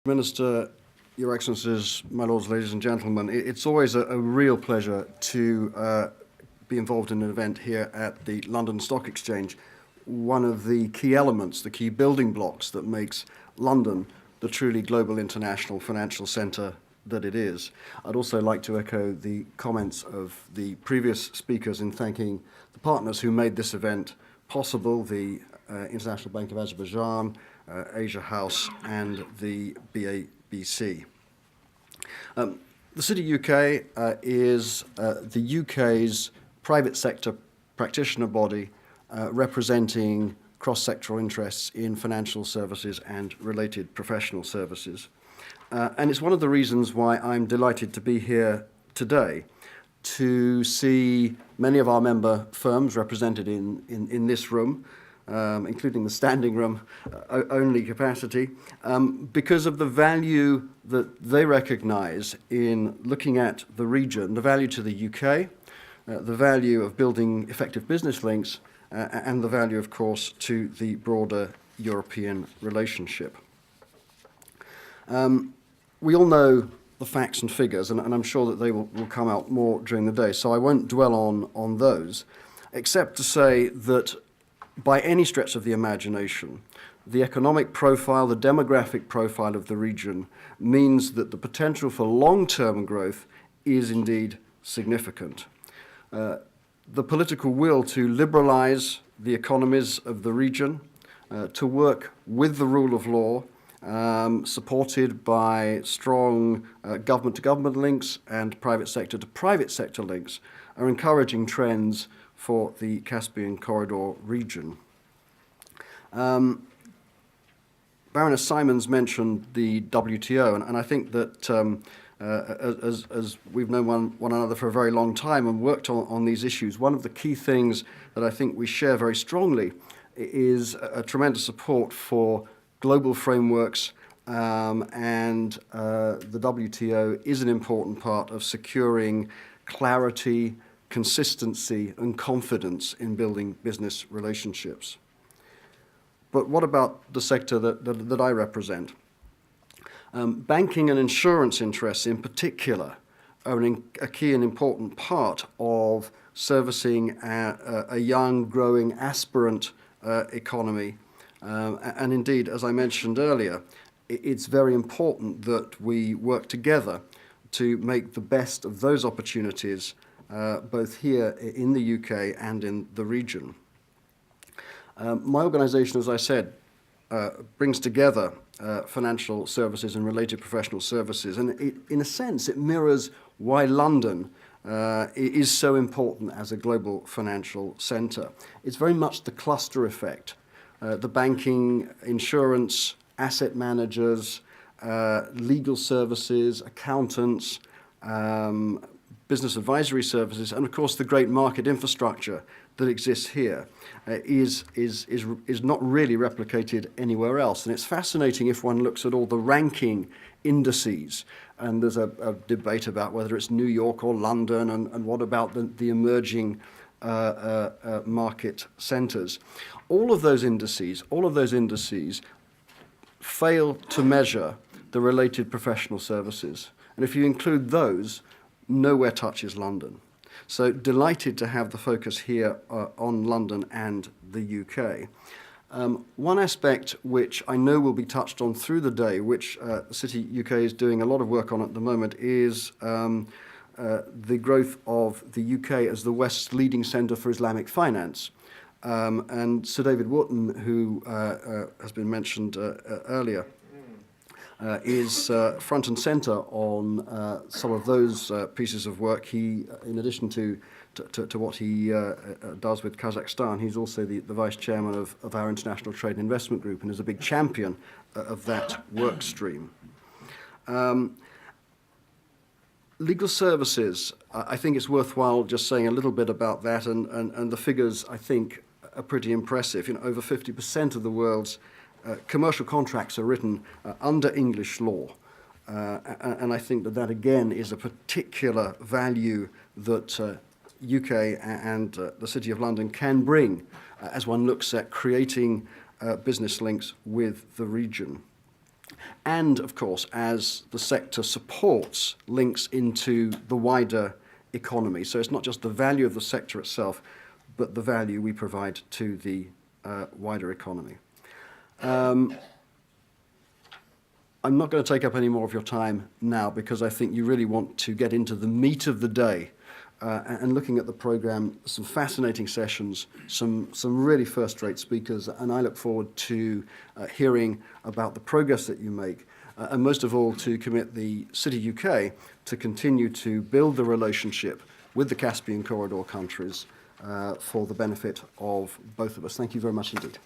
Minister, Your Excellencies, my lords, ladies and gentlemen, it's always a real pleasure to be involved in an event here at the London Stock Exchange. One of the key elements, the key building blocks that makes London the truly global international financial centre that it is. I'd also like to echo the comments of the previous speakers in thanking the partners who made this event possible, the International Bank of Azerbaijan, Asia House and the BABC. The City UK is the UK's private sector practitioner body representing cross-sectoral interests in financial services and related professional services. And it's one of the reasons why I'm delighted to be here today to see many of our member firms represented in this room, including the standing room only capacity, because of the value that they recognise in looking at the region, the value to the UK, the value of building effective business links, and the value, of course, to the broader European relationship. We all know the facts and figures, and I'm sure that they will come out more during the day, so I won't dwell on those, except to say that by any stretch of the imagination, the economic profile, the demographic profile of the region means that the potential for long-term growth is indeed significant. The political will to liberalise the economies of the region, to work with the rule of law, supported by strong government-to-government links and private sector-to-private sector links, are encouraging trends for the Caspian corridor region. Baroness Simons mentioned the WTO, and I think that as we've known one another for a very long time and worked on these issues, one of the key things that I think we share very strongly is a tremendous support for global frameworks, and the WTO is an important part of securing clarity, consistency and confidence in building business relationships. But what about the sector that I represent? Banking and insurance interests in particular are a key and important part of servicing a young, growing, aspirant economy. And indeed, as I mentioned earlier, it's very important that we work together to make the best of those opportunities both here in the UK and in the region. My organisation, as I said, brings together financial services and related professional services, and in a sense it mirrors why London is so important as a global financial centre. It's very much the cluster effect. The banking, insurance, asset managers, legal services, accountants, business advisory services, and of course the great market infrastructure that exists here is not really replicated anywhere else. And it's fascinating if one looks at all the ranking indices, and there's a debate about whether it's New York or London, and what about the emerging market centres. All of those indices fail to measure the related professional services. And if you include those, nowhere touches London. So delighted to have the focus here on London and the UK. One aspect which I know will be touched on through the day, which the City UK is doing a lot of work on at the moment, is the growth of the UK as the West's leading centre for Islamic finance. And Sir David Wotton, who has been mentioned earlier, is front and centre on some of those pieces of work. He, in addition to what he does with Kazakhstan, he's also the vice chairman of our International Trade and Investment Group and is a big champion of that work stream. Legal services, I think it's worthwhile just saying a little bit about that, and the figures, I think, are pretty impressive. You know, over 50% of the world's commercial contracts are written under English law, and I think that again is a particular value that UK and the City of London can bring as one looks at creating business links with the region. and of course as the sector supports links into the wider economy. So it's not just the value of the sector itself, but the value we provide to the wider economy. I'm not going to take up any more of your time now because I think you really want to get into the meat of the day and looking at the programme, some fascinating sessions, some really first-rate speakers, and I look forward to hearing about the progress that you make, and most of all to commit the City UK to continue to build the relationship with the Caspian corridor countries for the benefit of both of us. Thank you very much indeed.